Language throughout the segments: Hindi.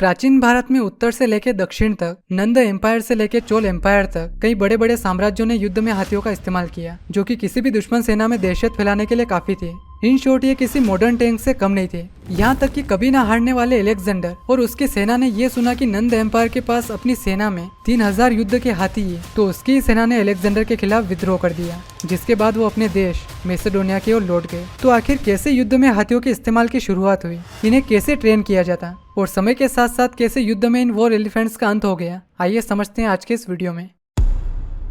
प्राचीन भारत में उत्तर से लेकर दक्षिण तक, नंद एम्पायर से लेकर चोल एम्पायर तक कई बड़े बड़े साम्राज्यों ने युद्ध में हाथियों का इस्तेमाल किया, जो कि किसी भी दुश्मन सेना में दहशत फैलाने के लिए काफी थे। इन शॉर्ट ये किसी मॉडर्न टैंक से कम नहीं थे। यहाँ तक कि कभी ना हारने वाले अलेक्जेंडर और उसकी सेना ने ये सुना कि नंद एम्पायर के पास अपनी सेना में 3000 युद्ध के हाथी है, तो उसकी सेना ने अलेक्जेंडर के खिलाफ विद्रोह कर दिया, जिसके बाद वो अपने देश मैसेडोनिया की ओर लौट गए। तो आखिर कैसे युद्ध में हाथियों के इस्तेमाल की शुरुआत हुई, इन्हें कैसे ट्रेन किया जाता और समय के साथ साथ कैसे युद्ध में इन वॉर एलिफेंट्स का अंत हो गया, आइए समझते हैं आज के इस वीडियो में।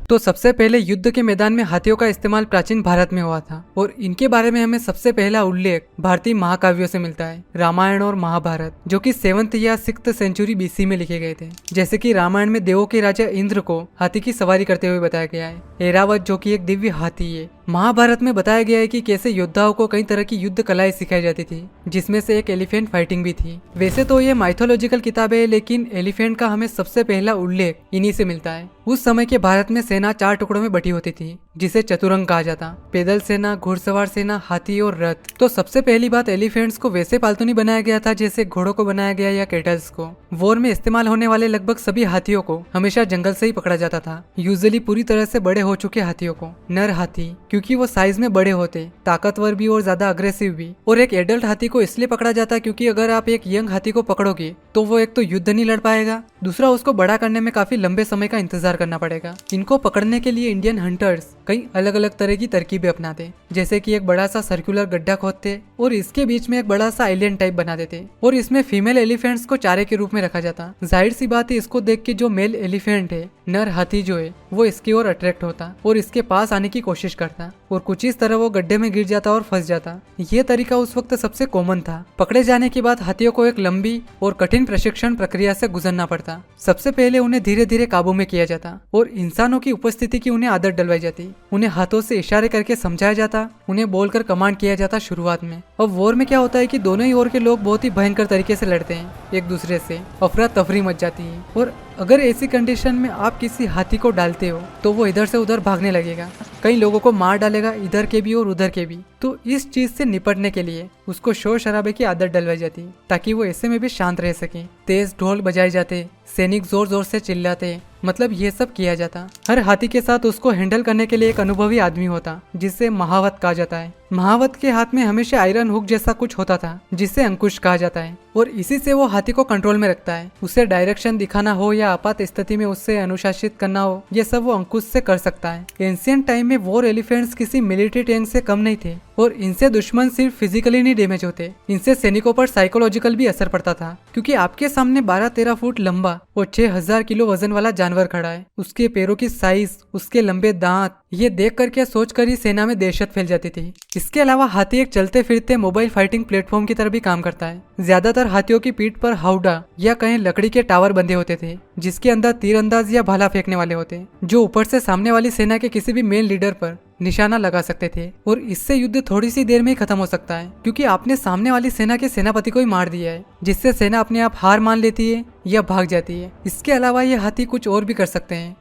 तो सबसे पहले युद्ध के मैदान में हाथियों का इस्तेमाल प्राचीन भारत में हुआ था और इनके बारे में हमें सबसे पहला उल्लेख भारतीय महाकाव्यों से मिलता है, रामायण और महाभारत, जो कि 7th या 6th सेंचुरी BC में लिखे गए थे। जैसे कि रामायण में देवों के राजा इंद्र को हाथी की सवारी करते हुए बताया गया है, ऐरावत जो कि एक दिव्य हाथी है। महाभारत में बताया गया है कि कैसे योद्धाओं को कई तरह की युद्ध कलाएं सिखाई जाती थी, जिसमें से एक एलिफेंट फाइटिंग भी थी। वैसे तो ये माइथोलॉजिकल किताब है, लेकिन एलिफेंट का हमें सबसे पहला उल्लेख इन्हीं से मिलता है। उस समय के भारत में सेना 4 टुकड़ों में बटी होती थी, जिसे चतुरंग कहा जाता। पैदल सेना, घुड़सवार सेना, हाथी और रथ। तो सबसे पहली बात, एलिफेंट्स को वैसे पालतू नहीं बनाया गया था जैसे घोड़ों को बनाया गया या कैटल्स को। वॉर में इस्तेमाल होने वाले लगभग सभी हाथियों को हमेशा जंगल से ही पकड़ा जाता था, यूजुअली पूरी तरह से बड़े हो चुके हाथियों को। नर हाथी, क्योंकि वो साइज में बड़े होते, ताकतवर भी और ज्यादा अग्रेसिव भी। और एक एडल्ट हाथी को इसलिए पकड़ा जाता क्योंकि अगर आप एक यंग हाथी को पकड़ोगे तो वो एक तो युद्ध नहीं लड़ पाएगा, दूसरा उसको बड़ा करने में काफी लंबे समय का इंतजार करना पड़ेगा। इनको पकड़ने के लिए इंडियन हंटर्स कई अलग अलग तरह की तरकीबें अपनाते, जैसे कि एक बड़ा सा सर्कुलर गड्ढा खोदते और इसके बीच में एक बड़ा सा आइलैंड टाइप बना देते और इसमें फीमेल एलिफेंट्स को चारे के रूप में रखा जाता। जाहिर सी बात है, इसको देख के जो मेल एलिफेंट है, नर हाथी जो है, वो इसकी ओर अट्रैक्ट होता और इसके पास आने की कोशिश करता और कुछ इस तरह वो गड्ढे में गिर जाता और फंस जाता। ये तरीका उस वक्त सबसे कॉमन था। पकड़े जाने के बाद हाथियों को एक लंबी और कठिन प्रशिक्षण प्रक्रिया से गुजरना पड़ता। सबसे पहले उन्हें धीरे धीरे काबू में किया जाता और इंसानों की उपस्थिति की उन्हें आदत डलवाई जाती। उन्हें हाथों से इशारे करके समझाया जाता, उन्हें बोलकर कमांड किया जाता शुरुआत में। अब वॉर में क्या होता है कि दोनों ही ओर के लोग बहुत ही भयंकर तरीके से लड़ते हैं एक दूसरे से, अफरा तफरी मच जाती है। और अगर ऐसी कंडीशन में आप किसी हाथी को डालते हो तो वो इधर से उधर भागने लगेगा, कई लोगों को मार डालेगा, इधर के भी और उधर के भी। तो इस चीज से निपटने के लिए उसको शोर शराबे की आदत डलवाई जाती ताकि वो ऐसे में भी शांत रह सके। तेज ढोल बजाए जाते, सैनिक जोर जोर से चिल्लाते, मतलब ये सब किया जाता। हर हाथी के साथ उसको हैंडल करने के लिए एक अनुभवी आदमी होता, जिसे महावत कहा जाता है। महावत के हाथ में हमेशा आयरन हुक जैसा कुछ होता था, जिसे अंकुश कहा जाता है और इसी से वो हाथी को कंट्रोल में रखता है। उसे डायरेक्शन दिखाना हो या आपात स्थिति में उससे अनुशासित करना हो, ये सब वो अंकुश से कर सकता है। एंशिएंट टाइम में वॉर एलिफेंट्स किसी मिलिट्री टैंक से कम नहीं थे और इनसे दुश्मन सिर्फ फिजिकली नहीं डैमेज होते, इनसे सैनिकों पर साइकोलॉजिकल भी असर पड़ता था। क्योंकि आपके सामने 12-13 फुट लंबा और 6000 किलो वजन वाला जानवर खड़ा है, उसके पैरों की साइज, उसके लंबे दांत, ये देख कर क्या सोच कर ही सेना में दहशत फैल जाती थी। इसके अलावा हाथी एक चलते फिरते मोबाइल फाइटिंग प्लेटफॉर्म की तरह भी काम करता है। ज्यादातर हाथियों की पीठ पर हाउडा या कहीं लकड़ी के टावर बंधे होते थे, जिसके अंदर तीरंदाज या भाला फेंकने वाले होते, जो ऊपर से सामने वाली सेना के किसी भी मेन लीडर पर निशाना लगा सकते थे। और इससे युद्ध थोड़ी सी देर में ही खत्म हो सकता है, क्योंकि आपने सामने वाली सेना के सेनापति को ही मार दिया है, जिससे सेना अपने आप हार मान लेती है या भाग जाती है। इसके अलावा ये हाथी कुछ और भी कर सकते हैं।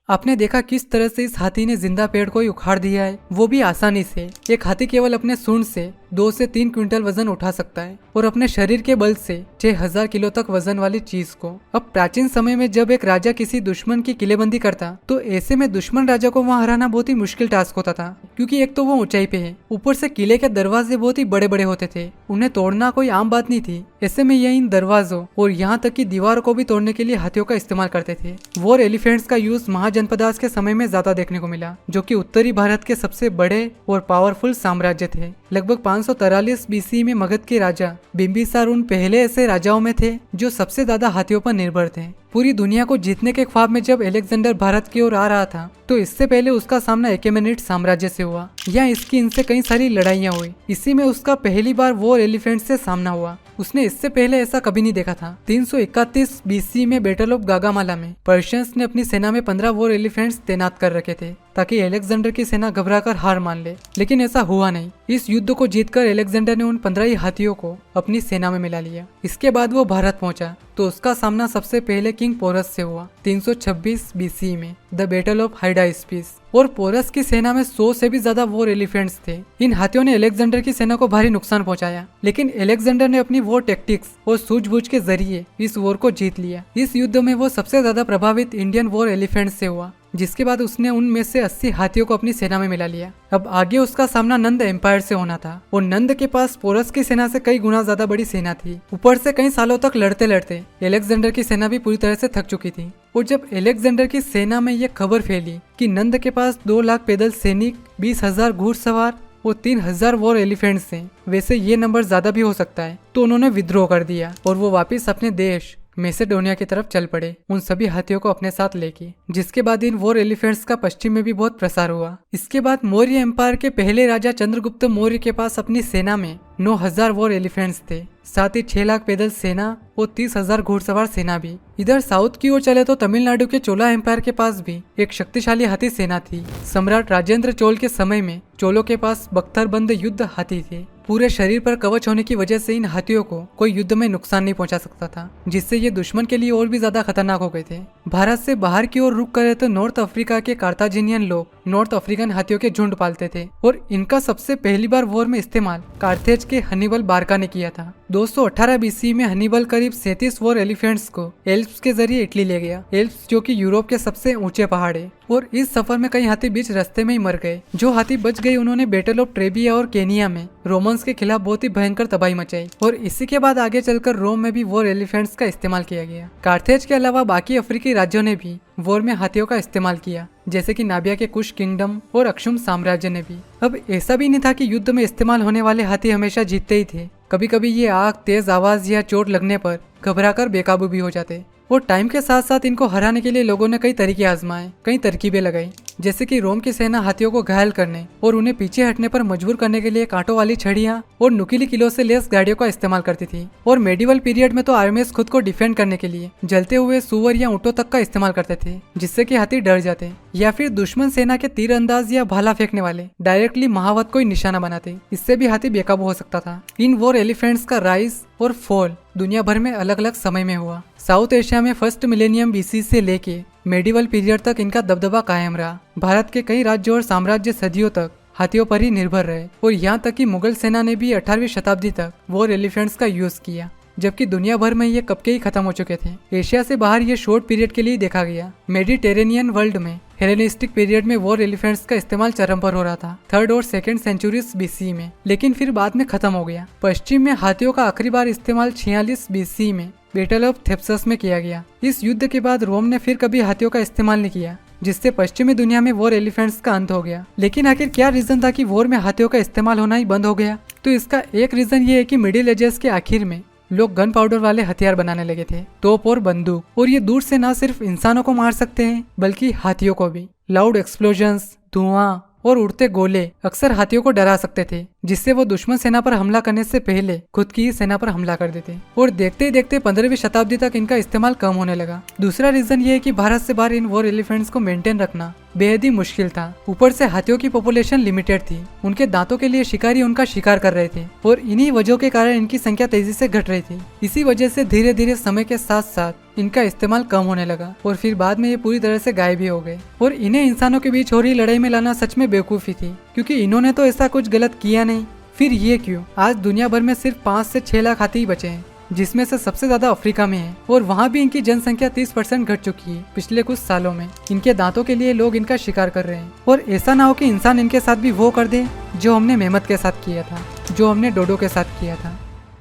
आपने देखा किस तरह से इस हाथी ने जिंदा पेड़ को ही उखाड़ दिया है, वो भी आसानी से। एक हाथी केवल अपने सूंड से 2 से 3 क्विंटल वजन उठा सकता है और अपने शरीर के बल से 6000 किलो तक वजन वाली चीज को। अब प्राचीन समय में जब एक राजा किसी दुश्मन की किलेबंदी करता, तो ऐसे में दुश्मन राजा को वहां हराना बहुत ही मुश्किल टास्क होता था, क्योंकि एक तो वो ऊंचाई पे है, ऊपर से किले के दरवाजे बहुत ही बड़े बड़े होते थे, उन्हें तोड़ना कोई आम बात नहीं थी। ऐसे में ये इन दरवाजों और यहाँ तक की दीवारों को भी तोड़ने के लिए हाथियों का इस्तेमाल करते थे। वॉर एलिफेंट्स का यूज महाजनपदास के समय में ज्यादा देखने को मिला, जो कि उत्तरी भारत के सबसे बड़े और पावरफुल साम्राज्य थे। लगभग 543 BC में मगध के राजा बिंबिसार उन पहले ऐसे राजाओं में थे जो सबसे ज्यादा हाथियों पर निर्भर थे। पूरी दुनिया को जीतने के ख्वाब में जब अलेक्जेंडर भारत की ओर आ रहा था, तो इससे पहले उसका सामना एकेमेनिड साम्राज्य से हुआ, या इसकी इनसे कई सारी लड़ाइयां हुई। इसी में उसका पहली बार वॉर एलिफेंट से सामना हुआ। उसने इससे पहले ऐसा कभी नहीं देखा था। 331 BC में बैटल ऑफ गागामाला में पर्शियंस ने अपनी सेना में 15 वॉर एलिफेंट्स तैनात कर रखे थे, ताकि अलेक्जेंडर की सेना घबराकर हार मान ले, लेकिन ऐसा हुआ नहीं। इस युद्ध को जीतकर अलेक्जेंडर ने उन 15 ही हाथियों को अपनी सेना में मिला लिया। इसके बाद वो भारत पहुंचा तो उसका सामना सबसे पहले किंग पोरस से हुआ 326 बीसी में, द बैटल ऑफ हाइडास्पिस। और पोरस की सेना में 100 से भी ज्यादा वॉर एलिफेंट्स थे। इन हाथियों ने अलेक्जेंडर की सेना को भारी नुकसान पहुंचाया, लेकिन अलेक्जेंडर ने अपनी वॉर टेक्टिक्स और सूझबूझ के जरिए इस वॉर को जीत लिया। इस युद्ध में वो सबसे ज्यादा प्रभावित इंडियन वॉर एलिफेंट्स से हुआ, जिसके बाद उसने उनमें से 80 हाथियों को अपनी सेना में मिला लिया। अब आगे उसका सामना नंद एम्पायर से होना था और नंद के पास पोरस की सेना से कई गुना ज्यादा बड़ी सेना थी। ऊपर से कई सालों तक लड़ते लड़ते अलेक्जेंडर की सेना भी पूरी तरह से थक चुकी थी। और जब अलेक्जेंडर की सेना में यह खबर फैली कि नंद के पास 2 लाख पैदल सैनिक, 20,000 घुड़सवार और 3,000 वॉर एलिफेंट्स हैं, वैसे ये नंबर ज्यादा भी हो सकता है, तो उन्होंने विद्रोह कर दिया और वो वापिस अपने देश मैसेडोनिया की तरफ चल पड़े, उन सभी हाथियों को अपने साथ लेके। जिसके बाद इन वॉर एलिफेंट्स का पश्चिम में भी बहुत प्रसार हुआ। इसके बाद मौर्य एम्पायर के पहले राजा चंद्रगुप्त मौर्य के पास अपनी सेना में 9,000 वॉर एलिफेंट्स थे, साथ ही 6 लाख पैदल सेना और 30,000 घुड़सवार सेना भी। इधर साउथ की ओर चले तो तमिलनाडु के चोला एम्पायर के पास भी एक शक्तिशाली हाथी सेना थी। सम्राट राजेंद्र चोल के समय में चोलों के पास बख्तरबंद युद्ध हाथी थे। पूरे शरीर पर कवच होने की वजह से इन हाथियों को कोई युद्ध में नुकसान नहीं पहुंचा सकता था, जिससे ये दुश्मन के लिए और भी ज्यादा खतरनाक हो गए थे। भारत से बाहर की ओर रुक करे तो नॉर्थ अफ्रीका के कार्ताजिनियन लोग नॉर्थ अफ्रीकन हाथियों के झुंड पालते थे और इनका सबसे पहली बार वॉर में इस्तेमाल कार्थेज के हनीबल बारका ने किया था। 218 बीसी में हनीबल करीब 37 वॉर एलिफेंट्स को एल्प्स के जरिए इटली ले गया। एल्प्स जो कि यूरोप के सबसे ऊंचे पहाड़ है, और इस सफर में कई हाथी बीच रास्ते में ही मर गए। जो हाथी बच गए उन्होंने बैटल ऑफ ट्रेबिया और केनिया में रोमन्स के खिलाफ बहुत ही भयंकर तबाही मचाई, और इसी के बाद आगे चलकर रोम में भी वॉर एलिफेंट्स का इस्तेमाल किया गया। कार्थेज के अलावा बाकी अफ्रीकी राज्यों ने भी वॉर में हाथियों का इस्तेमाल किया, जैसे कि नाबिया के कुश किंगडम और अक्षुम साम्राज्य ने भी। अब ऐसा भी नहीं था कि युद्ध में इस्तेमाल होने वाले हाथी हमेशा जीतते ही थे। कभी कभी ये आग, तेज आवाज या चोट लगने पर घबराकर बेकाबू भी हो जाते। और टाइम के साथ साथ इनको हराने के लिए लोगों ने कई तरीके आजमाए, कई तरकीबें लगाई, जैसे कि रोम की सेना हाथियों को घायल करने और उन्हें पीछे हटने पर मजबूर करने के लिए कांटों वाली छड़ियां और नुकीली किलों से लेस गाड़ियों का इस्तेमाल करती थी। और मेडिवल पीरियड में तो आर्मीज खुद को डिफेंड करने के लिए जलते हुए सुअर या ऊंटों तक का इस्तेमाल करते थे, जिससे कि हाथी डर जाते, या फिर दुश्मन सेना के तीर अंदाज या भाला फेंकने वाले डायरेक्टली महावत को ही निशाना बनाते। इससे भी हाथी बेकाबू हो सकता था। इन वॉर एलिफेंट्स का राइज और फॉल दुनिया भर में अलग अलग समय में हुआ। साउथ एशिया में फर्स्ट मिलेनियम बीसी से लेके मेडिवल पीरियड तक इनका दबदबा कायम रहा। भारत के कई राज्यों और साम्राज्य सदियों तक हाथियों पर ही निर्भर रहे, और यहाँ तक कि मुगल सेना ने भी 18वीं शताब्दी तक वॉर एलिफेंट्स का यूज किया, जबकि दुनिया भर में ये कब के ही खत्म हो चुके थे। एशिया से बाहर ये शॉर्ट पीरियड के लिए देखा गया। मेडिटेरेनियन वर्ल्ड में हेलेनिस्टिक पीरियड में वॉर एलिफेंट्स का इस्तेमाल चरम पर हो रहा था 3rd और 2nd सेंचुरीज बीसी में, लेकिन फिर बाद में खत्म हो गया। पश्चिम में हाथियों का आखिरी बार इस्तेमाल 46 बीसी में बैटल ऑफ थेप्सस में किया गया। इस युद्ध के बाद रोम ने फिर कभी हाथियों का इस्तेमाल नहीं किया, जिससे पश्चिमी दुनिया में वॉर एलिफेंट्स का अंत हो गया। लेकिन आखिर क्या रीजन था कि वॉर में हाथियों का इस्तेमाल होना ही बंद हो गया? तो इसका एक रीजन ये है कि मिडिल एजेस के आखिर में लोग गन पाउडर वाले हथियार बनाने लगे थे, तोप और बंदूक, और ये दूर से न सिर्फ इंसानों को मार सकते हैं बल्कि हाथियों को भी। लाउड एक्सप्लोजन्स, धुआं और उड़ते गोले अक्सर हाथियों को डरा सकते थे, जिससे वो दुश्मन सेना पर हमला करने से पहले खुद की ही सेना पर हमला कर देते। और देखते ही देखते 15वीं शताब्दी तक इनका इस्तेमाल कम होने लगा। दूसरा रीजन ये है कि भारत से बाहर इन वॉर एलिफेंट्स को मेंटेन रखना बेहद ही मुश्किल था। ऊपर से हाथियों की पॉपुलेशन लिमिटेड थी, उनके दांतों के लिए शिकारी उनका शिकार कर रहे थे, और इन्हीं वजहों के कारण इनकी संख्या तेजी से घट रही थी। इसी वजह से धीरे धीरे समय के साथ साथ इनका इस्तेमाल कम होने लगा, और फिर बाद में ये पूरी तरह से गायब भी हो गए। और इन्हें इंसानों के बीच हो रही लड़ाई में लाना सच में बेवकूफी थी, क्योंकि इन्होंने तो ऐसा कुछ गलत किया नहीं। फिर ये क्यों? आज दुनिया भर में सिर्फ 5 से 6 लाख हाथी ही बचे हैं, जिसमें से सबसे ज्यादा अफ्रीका में है, और वहाँ भी इनकी जनसंख्या 30% घट चुकी है पिछले कुछ सालों में। इनके दांतों के लिए लोग इनका शिकार कर रहे हैं, और ऐसा ना हो कि इंसान इनके साथ भी वो कर दे जो हमने मेहमत के साथ किया था, जो हमने डोडो के साथ किया था।